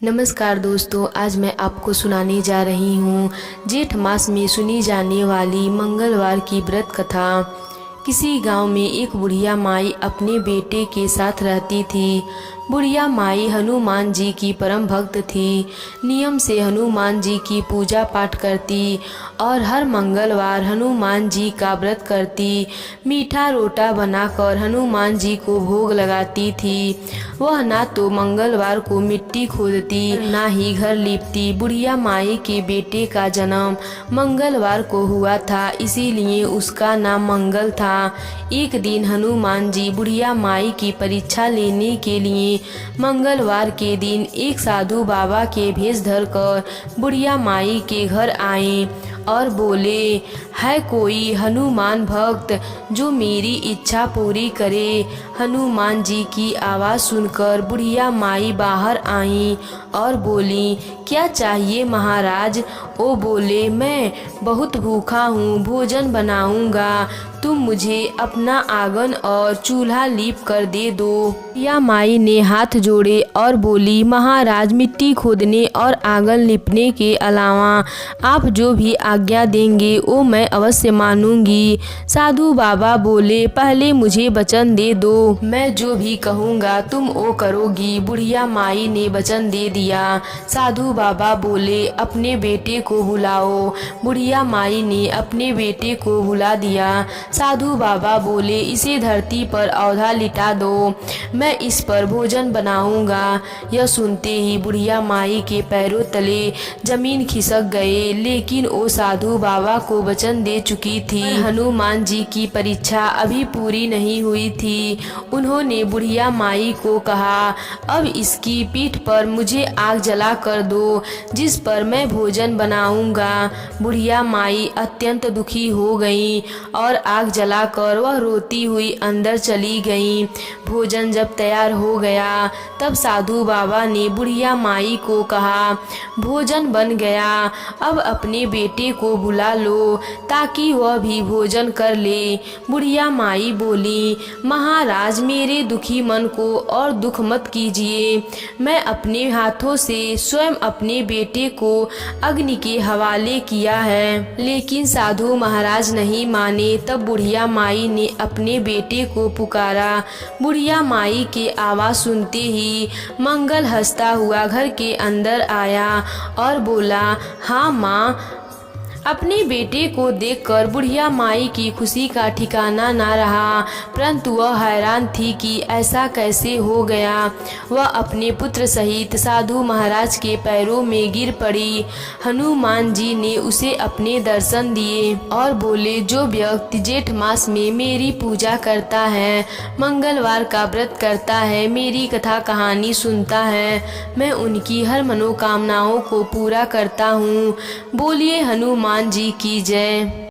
नमस्कार दोस्तों, आज मैं आपको सुनाने जा रही हूँ जेठ मास में सुनी जाने वाली मंगलवार की व्रत कथा। किसी गांव में एक बुढ़िया माई अपने बेटे के साथ रहती थी। बुढ़िया माई हनुमान जी की परम भक्त थी। नियम से हनुमान जी की पूजा पाठ करती और हर मंगलवार हनुमान जी का व्रत करती। मीठा रोटा बनाकर हनुमान जी को भोग लगाती थी। वह ना तो मंगलवार को मिट्टी खोदती ना ही घर लीपती। बुढ़िया माई के बेटे का जन्म मंगलवार को हुआ था, इसीलिए उसका नाम मंगल था। एक दिन हनुमान जी बुढ़िया माई की परीक्षा लेने के लिए मंगलवार के दिन एक साधु बाबा के भेष धरकर बुढ़िया माई के घर आए और बोले, है कोई हनुमान भक्त जो मेरी इच्छा पूरी करे। हनुमान जी की आवाज़ सुनकर बुढ़िया माई बाहर आई और बोली, क्या चाहिए महाराज। वो बोले, मैं बहुत भूखा हूँ, भोजन बनाऊंगा, तुम मुझे अपना आंगन और चूल्हा लीप कर दे दो। या माई ने हाथ जोड़े और बोली, महाराज, मिट्टी खोदने और आंगन लिपने के अलावा आप जो भी आज्ञा देंगे वो मैं अवश्य मानूंगी। साधु बाबा बोले, पहले मुझे वचन दे दो, मैं जो भी कहूँगा तुम वो करोगी। बुढ़िया माई ने वचन दे दिया। साधु बाबा बोले, अपने बेटे को बुलाओ। बुढ़िया माई ने अपने बेटे को बुला दिया। साधु बाबा बोले, इसे धरती पर औधा लिटा दो, मैं इस पर भोजन बनाऊंगा। यह सुनते ही बुढ़िया माई के पैरों तले जमीन खिसक गए, लेकिन वो साधु बाबा को वचन दे चुकी थी। हनुमान जी की परीक्षा अभी पूरी नहीं हुई थी। उन्होंने बुढ़िया माई को कहा, अब इसकी पीठ पर मुझे आग जला कर दो, जिस पर मैं भोजन बनाऊंगा। बुढ़िया माई अत्यंत दुखी हो गई और आग जलाकर वह रोती हुई अंदर चली गई। भोजन जब तैयार हो गया तब साधु बाबा ने बुढ़िया माई को कहा, भोजन बन गया, अब अपने बेटे को बुला लो ताकि वह भी भोजन कर ले। बुढ़िया माई बोली, महाराज, मेरे दुखी मन को और दुख मत कीजिए, मैं अपने हाथों से स्वयं अपने बेटे को अग्नि के हवाले किया है। लेकिन साधु महाराज नहीं माने। तब बुढ़िया माई ने अपने बेटे को पुकारा। बुढ़िया माई के आवाज़ सुनते ही मंगल हंसता हुआ घर के अंदर आया और बोला, हाँ माँ। अपने बेटे को देखकर बुढ़िया माई की खुशी का ठिकाना ना रहा, परंतु वह हैरान थी कि ऐसा कैसे हो गया। वह अपने पुत्र सहित साधु महाराज के पैरों में गिर पड़ी। हनुमान जी ने उसे अपने दर्शन दिए और बोले, जो व्यक्ति जेठ मास में मेरी पूजा करता है, मंगलवार का व्रत करता है, मेरी कथा कहानी सुनता है, मैं उनकी हर मनोकामनाओं को पूरा करता हूँ। बोलिए हनुमान जी की जय।